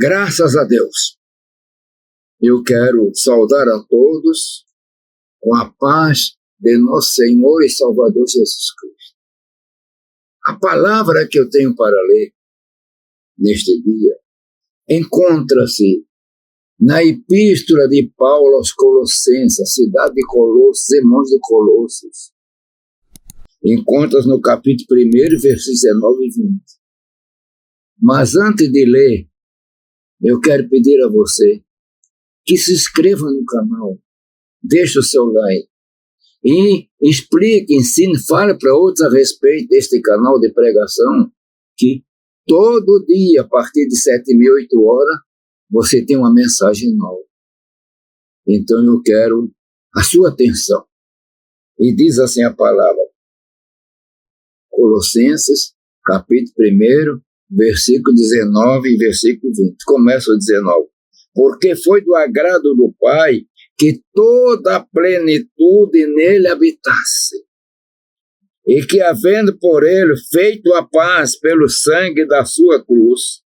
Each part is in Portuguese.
Graças a Deus. Eu quero saudar a todos com a paz de nosso Senhor e Salvador Jesus Cristo. A palavra que eu tenho para ler neste dia encontra-se na epístola de Paulo aos Colossenses, cidade de Colossos, irmãos de Colossos. Encontra-se no capítulo 1, versículos 19 e 20. Mas antes de ler, eu quero pedir a você que se inscreva no canal, deixe o seu like e explique, ensine, fale para outros a respeito deste canal de pregação, que todo dia, a partir de 7h30, 8h, você tem uma mensagem nova. Então eu quero a sua atenção. E diz assim a palavra, Colossenses, capítulo 1, versículo 19 e versículo 20. Começa o 19. Porque foi do agrado do Pai que toda a plenitude nele habitasse, e que, havendo por ele feito a paz pelo sangue da sua cruz,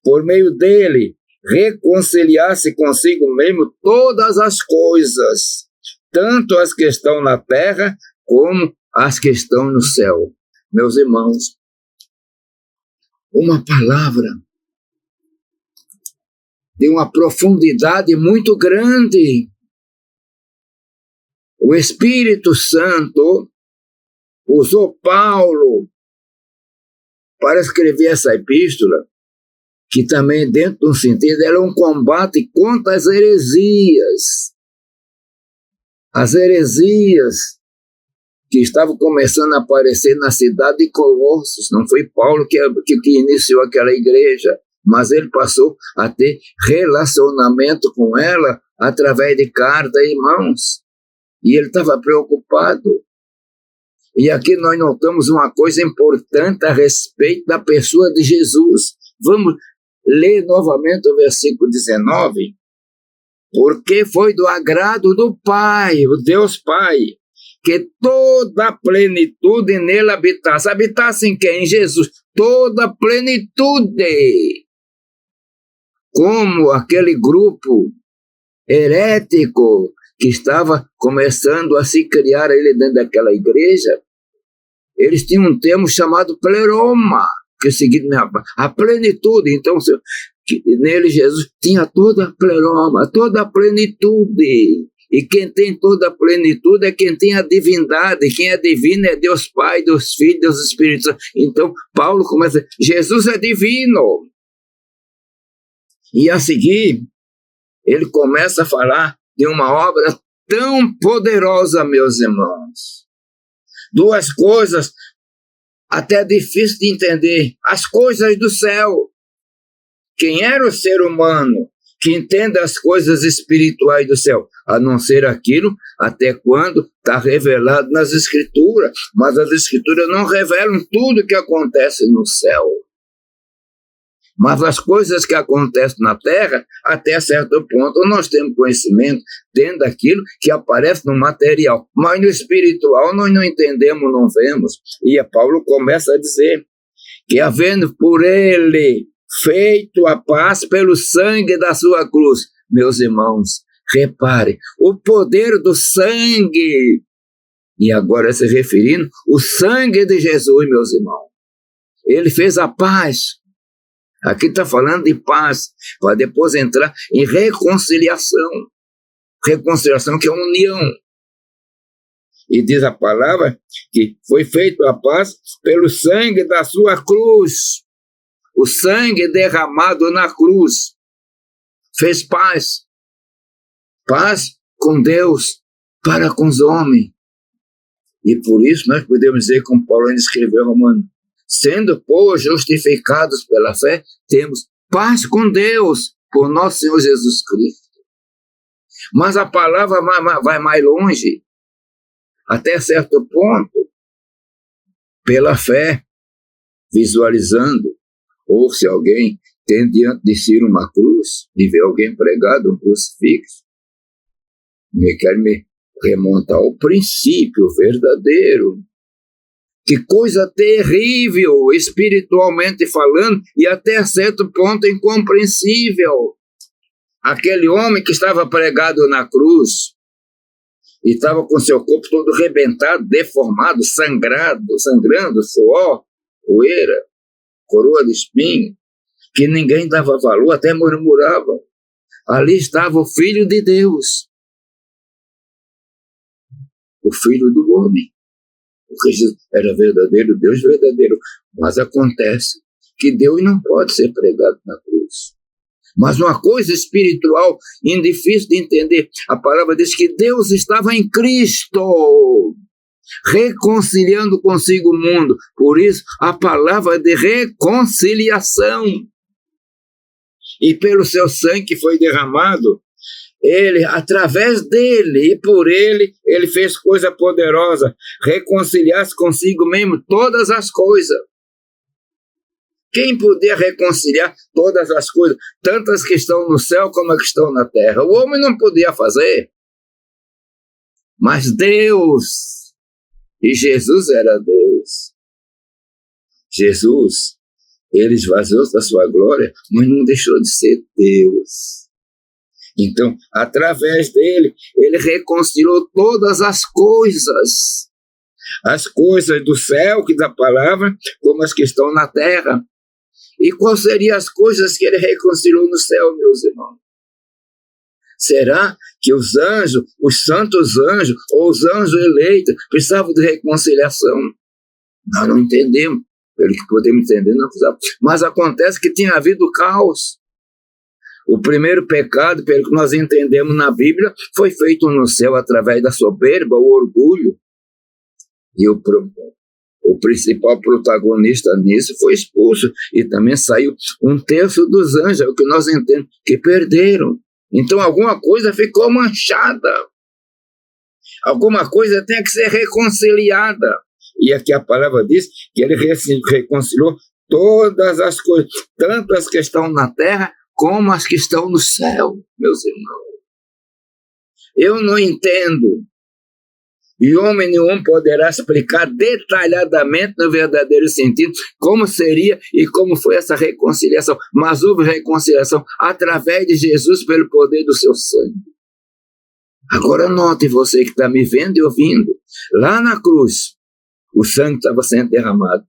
por meio dele reconciliasse consigo mesmo todas as coisas, tanto as que estão na terra como as que estão no céu. Meus irmãos, uma palavra de uma profundidade muito grande. O Espírito Santo usou Paulo para escrever essa epístola, que também, dentro de um sentido, era um combate contra as heresias. As heresias que estavam começando a aparecer na cidade de Colossos. Não foi Paulo que iniciou aquela igreja, mas ele passou a ter relacionamento com ela através de carta e irmãos. E ele estava preocupado. E aqui nós notamos uma coisa importante a respeito da pessoa de Jesus. Vamos ler novamente o versículo 19. Porque foi do agrado do Pai, o Deus Pai, que toda a plenitude nele habitasse. Habitasse em quem? Em Jesus. Toda a plenitude. Como aquele grupo herético que estava começando a se criar ele dentro daquela igreja, eles tinham um termo chamado pleroma, que é o seguinte, a plenitude. Então, nele Jesus tinha toda a pleroma, toda a plenitude. E quem tem toda a plenitude é quem tem a divindade. Quem é divino é Deus Pai, Deus Filho, Deus Espírito Santo. Então, Paulo começa, Jesus é divino. E a seguir, ele começa a falar de uma obra tão poderosa, meus irmãos. Duas coisas até difíceis de entender. As coisas do céu. Quem era o ser humano que entende as coisas espirituais do céu? A não ser aquilo até quando está revelado nas Escrituras. Mas as Escrituras não revelam tudo o que acontece no céu. Mas as coisas que acontecem na terra, até certo ponto, nós temos conhecimento dentro daquilo que aparece no material. Mas no espiritual nós não entendemos, não vemos. E Paulo começa a dizer que, havendo por ele feito a paz pelo sangue da sua cruz. Meus irmãos, repare, o poder do sangue. E agora se referindo, o sangue de Jesus, meus irmãos. Ele fez a paz. Aqui está falando de paz, para depois entrar em reconciliação. Reconciliação que é união. E diz a palavra que foi feita a paz pelo sangue da sua cruz. O sangue derramado na cruz fez paz. Paz com Deus, para com os homens. E por isso nós podemos dizer, como Paulo escreveu Romano, sendo, pois, justificados pela fé, temos paz com Deus, por nosso Senhor Jesus Cristo. Mas a palavra vai mais longe, até certo ponto, pela fé, visualizando, ou se alguém tem diante de si uma cruz, e vê alguém pregado, um crucifixo, quer me remontar ao princípio verdadeiro, Que coisa terrível, espiritualmente falando, e até certo ponto incompreensível. Aquele homem que estava pregado na cruz, e estava com seu corpo todo arrebentado, deformado, sangrando, suor, poeira, coroa de espinho, que ninguém dava valor, até murmurava. Ali estava o Filho de Deus, o Filho do homem, porque Jesus era verdadeiro Deus, verdadeiro. Mas acontece que Deus não pode ser pregado na cruz. Mas uma coisa espiritual, difícil de entender, a palavra diz que Deus estava em Cristo, reconciliando consigo o mundo. Por isso, a palavra de reconciliação. E pelo seu sangue que foi derramado, ele, através dele e por ele, ele fez coisa poderosa, reconciliar-se consigo mesmo todas as coisas. Quem podia reconciliar todas as coisas, tanto as que estão no céu como as que estão na terra? O homem não podia fazer. Mas Deus, e Jesus era Deus. Jesus, ele esvaziou da sua glória, mas não deixou de ser Deus. Então, através dele, ele reconciliou todas as coisas do céu, que da palavra, como as que estão na terra. E quais seriam as coisas que ele reconciliou no céu, meus irmãos? Será que os anjos, os santos anjos, ou os anjos eleitos, precisavam de reconciliação? Nós não entendemos. Pelo que podemos entender, não precisava. Mas acontece que tinha havido caos. O primeiro pecado, pelo que nós entendemos na Bíblia, foi feito no céu através da soberba, o orgulho. E o principal protagonista nisso foi expulso. E também saiu 1/3 dos anjos, é o que nós entendemos, que perderam. Então alguma coisa ficou manchada. Alguma coisa tem que ser reconciliada. E aqui a palavra diz que ele reconciliou todas as coisas, tanto as que estão na terra, como as que estão no céu, meus irmãos. Eu não entendo. E homem nenhum poderá explicar detalhadamente, no verdadeiro sentido, como seria e como foi essa reconciliação. Mas houve reconciliação através de Jesus pelo poder do seu sangue. Agora note você que está me vendo e ouvindo. Lá na cruz, o sangue estava sendo derramado.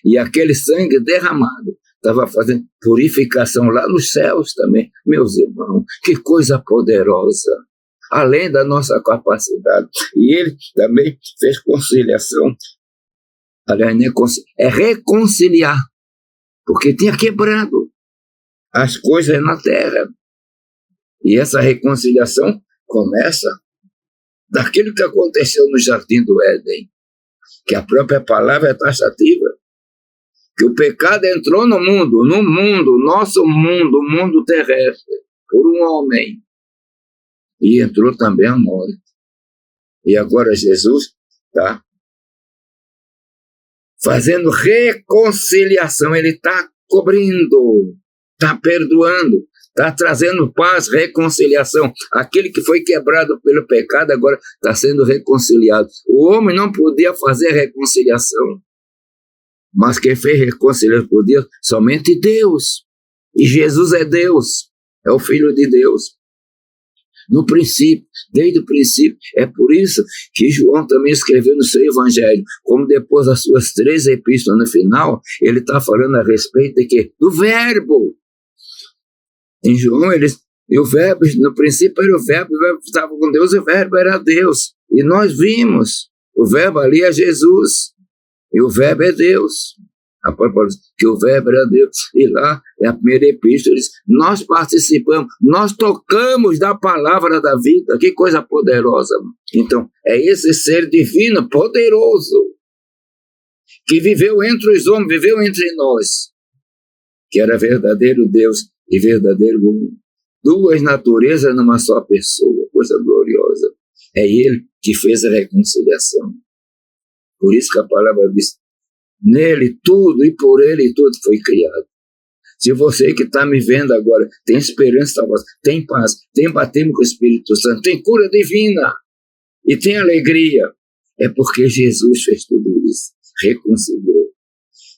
E aquele sangue derramado estava fazendo purificação lá nos céus também. Meus irmãos, que coisa poderosa. Além da nossa capacidade. E ele também fez conciliação. Aliás, é reconciliar. Porque tinha quebrado as coisas na terra. E essa reconciliação começa daquilo que aconteceu no Jardim do Éden. Que a própria palavra é taxativa. Que o pecado entrou no mundo, nosso mundo, o mundo terrestre, por um homem. E entrou também a morte. E agora Jesus está fazendo reconciliação, ele está cobrindo, está perdoando, está trazendo paz, reconciliação. Aquele que foi quebrado pelo pecado agora está sendo reconciliado. O homem não podia fazer reconciliação, mas quem fez reconciliação por Deus, somente Deus. E Jesus é Deus, é o Filho de Deus. No princípio, desde o princípio, é por isso que João também escreveu no seu evangelho, como depois das suas 3 epístolas no final, ele está falando a respeito de quê? Do verbo. Em João, e o verbo, no princípio era o verbo estava com Deus, e o verbo era Deus. E nós vimos, o verbo ali é Jesus, e o verbo é Deus. A palavra diz que o verbo era Deus. E lá é a primeira epístola, diz, nós participamos, nós tocamos da palavra da vida. Que coisa poderosa. Então, é esse ser divino, poderoso, que viveu entre os homens, viveu entre nós, que era verdadeiro Deus e verdadeiro homem. 2 naturezas numa só pessoa, coisa gloriosa. É ele que fez a reconciliação. Por isso que a palavra diz, nele tudo e por ele tudo foi criado. Se você que está me vendo agora tem esperança, tem paz, tem batismo com o Espírito Santo, tem cura divina e tem alegria, é porque Jesus fez tudo isso. reconciliou.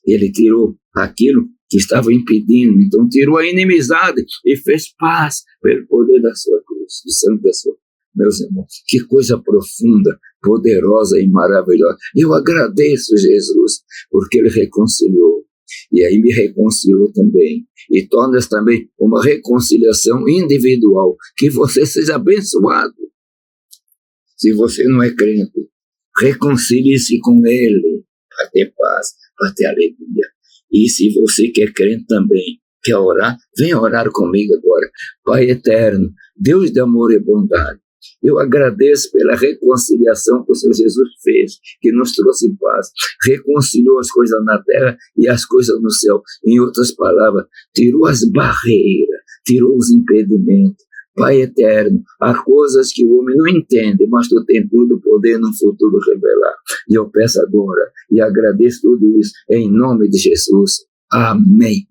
Ele tirou aquilo que estava impedindo, então tirou a inimizade e fez paz pelo poder da sua cruz, do sangue da sua. Meus irmãos, que coisa profunda, poderosa e maravilhosa. Eu agradeço Jesus, porque Ele reconciliou. E aí me reconciliou também. E torna-se também uma reconciliação individual. Que você seja abençoado. Se você não é crente, reconcilie-se com Ele para ter paz, para ter alegria. E se você que é crente também quer orar, venha orar comigo agora. Pai eterno, Deus de amor e bondade, eu agradeço pela reconciliação que o Senhor Jesus fez, que nos trouxe paz, reconciliou as coisas na terra e as coisas no céu. Em outras palavras, tirou as barreiras, tirou os impedimentos. Pai eterno, há coisas que o homem não entende, mas tu tem todo o poder no futuro revelar. E eu peço agora e agradeço tudo isso em nome de Jesus. Amém.